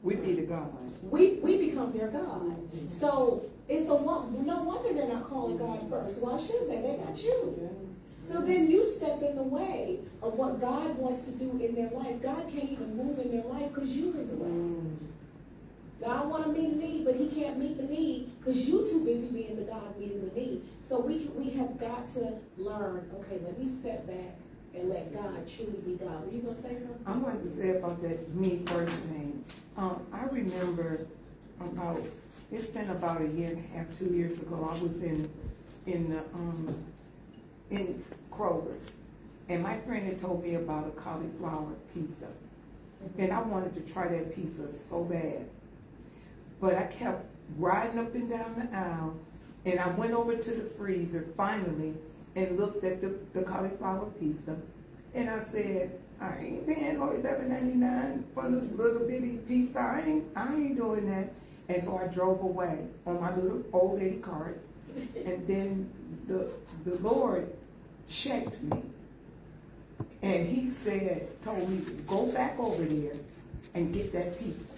We be the God. We become their God. So it's no wonder they're not calling God first. Why should they? They got you. So then you step in the way of what God wants to do in their life. God can't even move in their life because you're in the way. God want to meet a need, but he can't meet the need because you're too busy being the God meeting the need. So we have got to learn, okay, let me step back and let God truly be God. Were you going to say something? I wanted to say about that me first thing. I remember it's been about a year and a half, 2 years ago, I was in Kroger's, and my friend had told me about a cauliflower pizza, and I wanted to try that pizza so bad, but I kept riding up and down the aisle, and I went over to the freezer finally and looked at the cauliflower pizza, and I said, I ain't paying no $11.99 for this little bitty pizza. I ain't doing that. And so I drove away on my little old lady cart, and then the Lord checked me, and he told me to go back over there and get that pizza.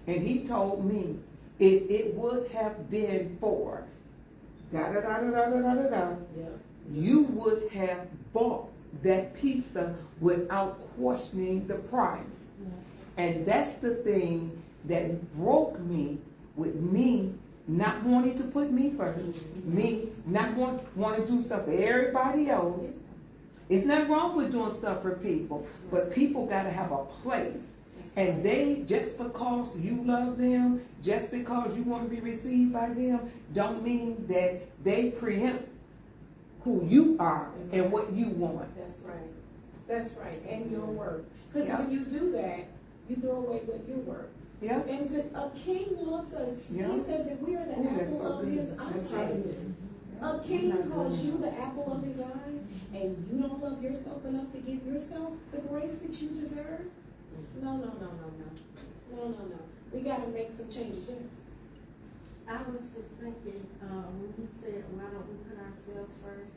And he told me if it would have been for you would have bought that pizza without questioning the price. And that's the thing that broke me, with me not wanting to put me first, me not want to do stuff for everybody else. It's not wrong with doing stuff for people, but people got to have a place. And they, just because you love them, just because you want to be received by them, don't mean that they preempt who you are and what you want. That's right. That's right. And your work. Because when you do that, you throw away what your work. Yeah. And a king loves us. Yeah. He said that we are the apple of his eye. A king calls you the apple of his eye, and you don't love yourself enough to give yourself the grace that you deserve? No. We got to make some changes, yes. I was just thinking, when you said, why don't we put ourselves first?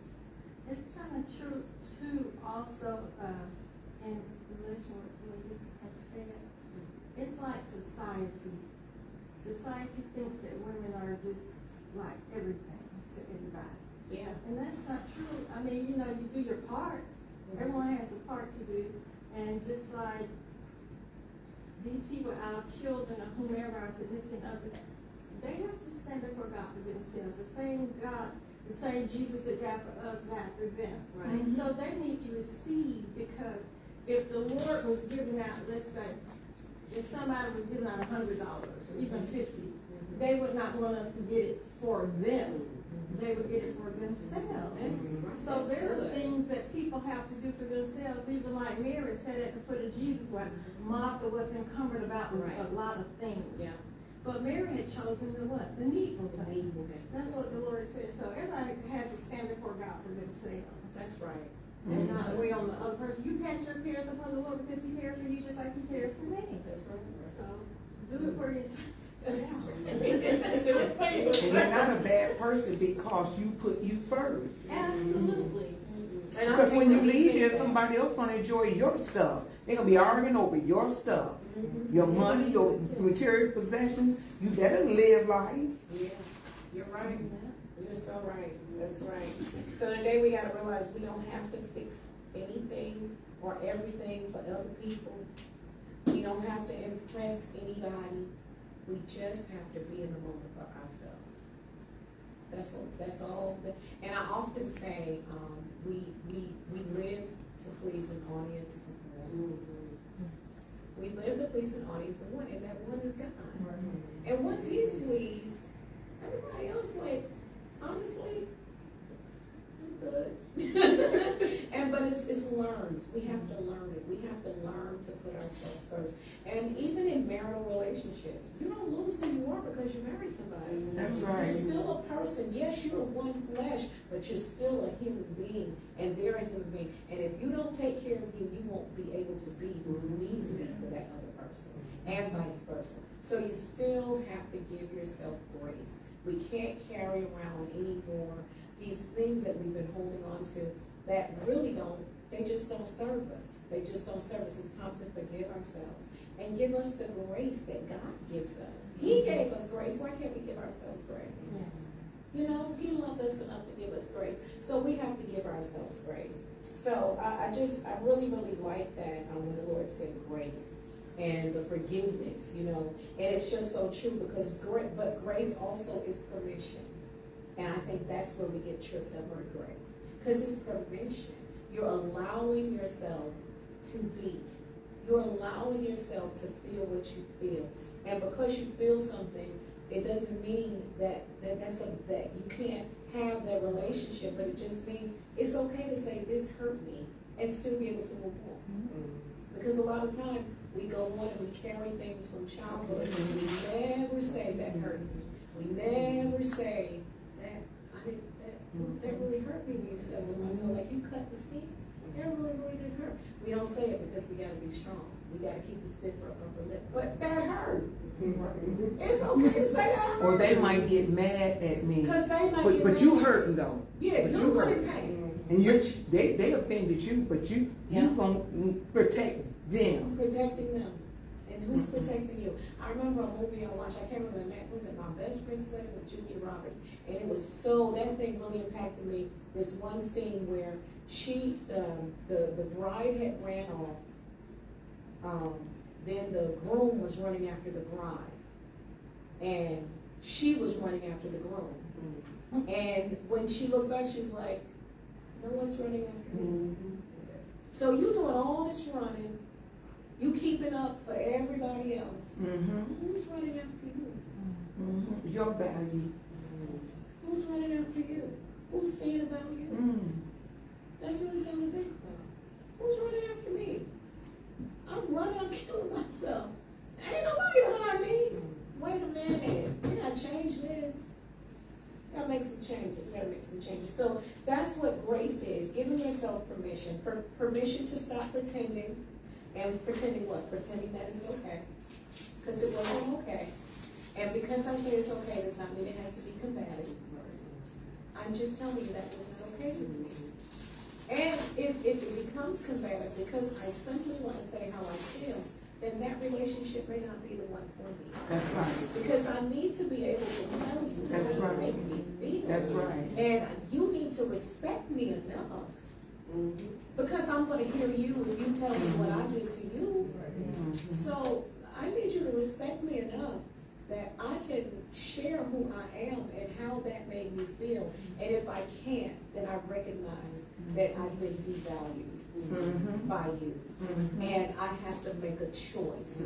It's kind of true, too, also, in relation with what you have said. It's like society. Society thinks that women are just like everything to everybody. Yeah. And that's not true. I mean, you know, you do your part. Everyone has a part to do. And just like these people, our children or whomever, our significant other, they have to stand before God for themselves. The same God, the same Jesus that died for us died for them. Right. So they need to receive, because if the Lord was giving out, let's say, if somebody was giving out $100, even 50, they would not want us to get it for them. They would get it for themselves. So there are things that people have to do for themselves, even like Mary sat at the foot of Jesus while Martha was encumbered about with a lot of things. Yeah. But Mary had chosen the what? The needful The thing. needful thing. That's what the Lord said. So everybody has to stand before God for themselves. That's right. It's not the way on the other person. You cast your cares upon the Lord because he cares for you just like he cares for me. That's right. So do it for yourself. Do it for yourself. And you're not a bad person because you put you first. Absolutely. And I Because think when you that we leave think here, that. somebody else gonna enjoy your stuff. They're gonna be arguing over your stuff. Your money, your material possessions. You better live life. Yeah, you're right. You're so right. That's right. So today we gotta realize we don't have to fix anything or everything for other people. We don't have to impress anybody. We just have to be in the moment for ourselves. That's all. And I often say, we live to please an audience of one. We live to please an audience of one, and that one is God. And once He's pleased, everybody else, like, honestly, I'm good. But it's learned. We have to learn it. We have to learn to put ourselves first. And even in marital relationships, you don't lose who you are because you marry somebody. That's right. You're still a person. Yes, you're one flesh, but you're still a human being, and they're a human being. And if you don't take care of you, you won't be able to be who you need to be for that other person, and vice versa. So you still have to give yourself grace. We can't carry around anymore these things that we've been holding on to that really they just don't serve us. They just don't serve us. It's time to forgive ourselves and give us the grace that God gives us. He gave us grace. Why can't we give ourselves grace? You know, He loved us enough to give us grace. So we have to give ourselves grace. So I really, really like that when the Lord said grace and the forgiveness, you know. And it's just so true because but grace also is permission. And I think that's where we get tripped up on grace. Because it's permission. You're allowing yourself to be. You're allowing yourself to feel what you feel. And because you feel something, it doesn't mean that you can't have that relationship, but it just means it's okay to say this hurt me and still be able to move on. Because a lot of times we go on and we carry things from childhood and we never say that hurt me. We never say that really hurt me when you said to myself, like you cut the skin. That really, really did hurt. We don't say it because we gotta be strong. We gotta keep the stiff upper lip. But that hurt. It's okay to say that hurt. Or they might get mad at me. Because they might get But mad. you hurting though. Yeah, But you're hurt. in pain. And they offended you, but you gonna protect them. Protecting them. And who's protecting you? I remember a movie I watched, I can't remember the name, was it My Best Friend's Wedding with Julia Roberts? And it was that thing really impacted me. This one scene where the bride had ran off, then the groom was running after the bride, and she was running after the groom. And when she looked back, she was like, no one's running after me. So you doing all this running, you keeping up for everybody else. Who's running after you? Your value. Who's running after you? Who's saying about you? That's really something to think about. Who's running after me? I'm running, I'm killing myself. Ain't nobody behind me. Wait a minute, we gotta change this. We gotta make some changes. So that's what grace is, giving yourself permission. Permission to stop pretending. And pretending what? Pretending that it's okay. Because it wasn't okay. And because I say it's okay, does not mean it has to be combative. I'm just telling you that was not okay with me. And if it becomes combative because I simply want to say how I feel, then that relationship may not be the one for me. That's right. Because I need to be able to tell you That's how right. you make me feel. That's right. And you need to respect me enough. Because I'm going to hear you if you tell me what I did to you. So I need you to respect me enough that I can share who I am and how that made me feel. And if I can't, then I recognize that I've been devalued by you. And I have to make a choice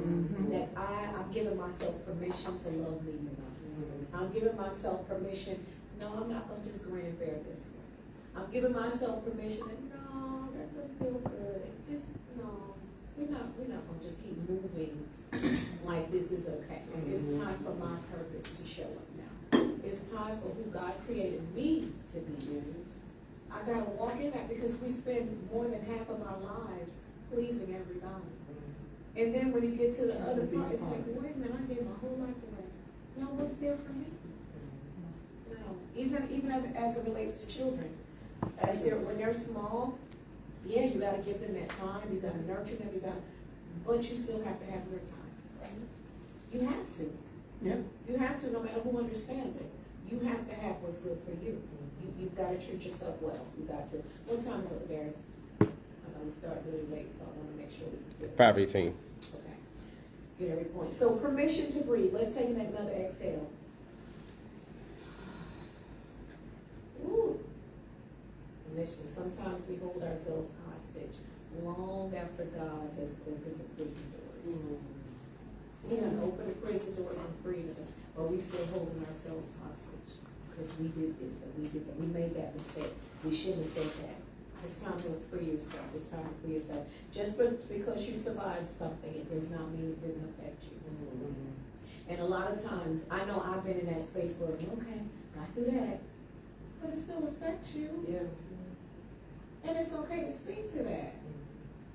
that I'm giving myself permission to love me enough. I'm giving myself permission, no, I'm not going to just grin and bear this one. I'm giving myself permission that, no, that doesn't feel good. We're not going to just keep moving like this is okay. It's time for my purpose to show up now. It's time for who God created me to be. I got to walk in that because we spend more than half of our lives pleasing everybody. And then when you get to the other part, it's like, wait a minute, I gave my whole life away. No, what's there for me? No. Even as it relates to children. When they're small, yeah, you got to give them that time. You got to nurture them. But you still have to have your time. You have to. Yeah. You have to, no matter who understands it. You have to have what's good for you. You've got to treat yourself well. You got to. What time is it, Darius? I know we start really late, so I want to make sure we get 5:18. Okay. Get every point. So permission to breathe. Let's take another exhale. Ooh. Permission. Sometimes we hold ourselves hostage long after God has opened the prison doors. He done opened the prison doors and freed us, but we still holding ourselves hostage because we did this and we did that. We made that mistake. We shouldn't have said that. It's time to free yourself. It's time to free yourself. Just because you survived something, it does not mean it didn't affect you. And a lot of times, I know I've been in that space where, okay, got through that, but it still affects you. Yeah. And it's okay to speak to that.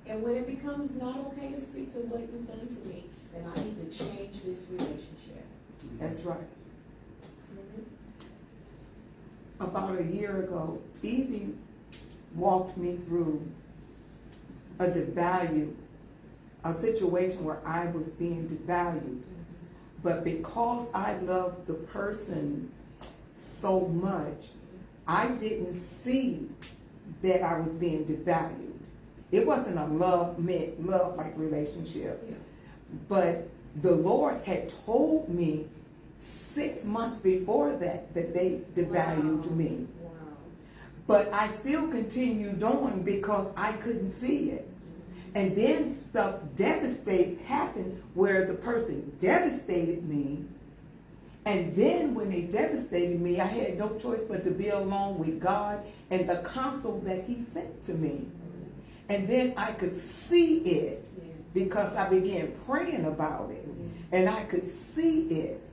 And when it becomes not okay to speak to what you've done to me, then I need to change this relationship. That's right. About a year ago, Evie walked me through a devalue a situation where I was being devalued. But because I loved the person so much, I didn't see that I was being devalued. It wasn't a love-like relationship. Yeah. But the Lord had told me 6 months before that they devalued Wow. me. Wow. But I still continued on because I couldn't see it. And then stuff happened where the person devastated me. And then when they devastated me, I had no choice but to be alone with God and the counsel that He sent to me. And then I could see it because I began praying about it. And I could see it.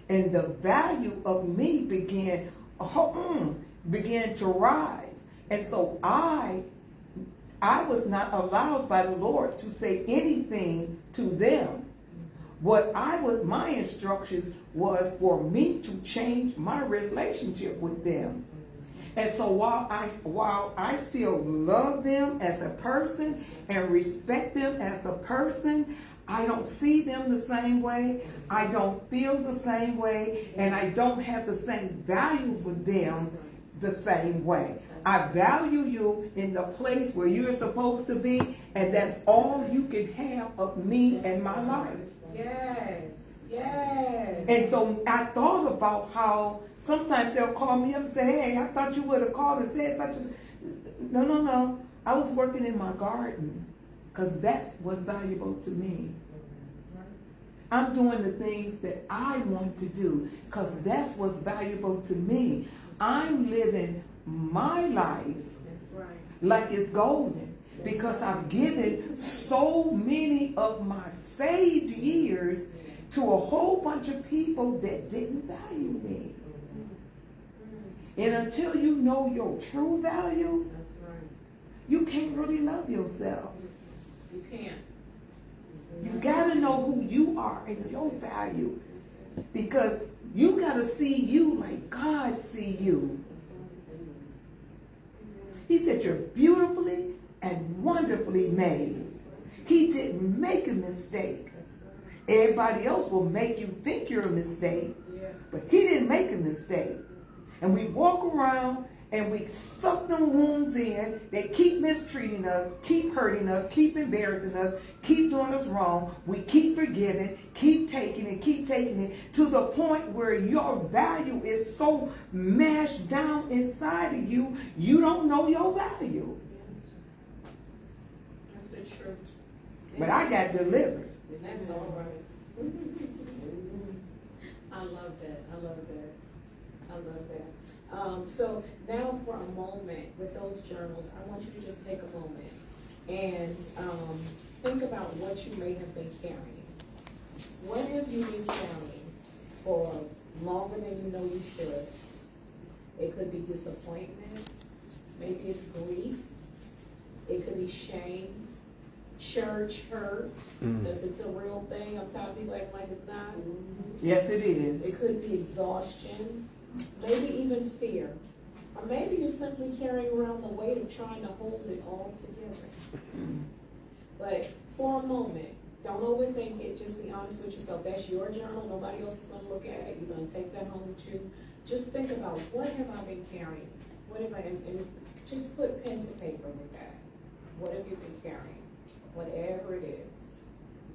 And the value of me began to rise. And so I was not allowed by the Lord to say anything to them. My instructions was for me to change my relationship with them. And so while I still love them as a person and respect them as a person, I don't see them the same way. I don't feel the same way, and I don't have the same value for them the same way. I value you in the place where you're supposed to be, and that's all you can have of me and my life. Yes, yes. And so I thought about how sometimes they'll call me up and say, hey, I thought you would have called and said such as, no. I was working in my garden because that's what's valuable to me. I'm doing the things that I want to do because that's what's valuable to me. I'm living my life That's right. like it's golden because I've given so many of my saved years to a whole bunch of people that didn't value me. And until you know your true value, That's right. you can't really love yourself. You can't. You gotta know who you are and your value. Because you gotta see you like God see you. He said you're beautifully and wonderfully made. He didn't make a mistake. Everybody else will make you think you're a mistake. But he didn't make a mistake. And we walk around and we suck them wounds in. They keep mistreating us, keep hurting us, keep embarrassing us, keep doing us wrong. We keep forgiving, keep taking it to the point where your value is so mashed down inside of you, you don't know your value. That's the truth. But I got delivered. That's all right. I love that. I love that. I love that. So now for a moment with those journals, I want you to just take a moment and think about what you may have been carrying. What have you been carrying for longer than you know you should? It could be disappointment. Maybe it's grief. It could be shame. Church hurt, because it's a real thing. I'm tired of people acting like it's not. Yes, it is. It could be exhaustion, maybe even fear. Or maybe you're simply carrying around the weight of trying to hold it all together. But for a moment, don't overthink it. Just be honest with yourself. That's your journal. Nobody else is going to look at it. You're going to take that home with you. Just think about, what have I been carrying? What have I, and just put pen to paper with that. What have you been carrying? Whatever it is.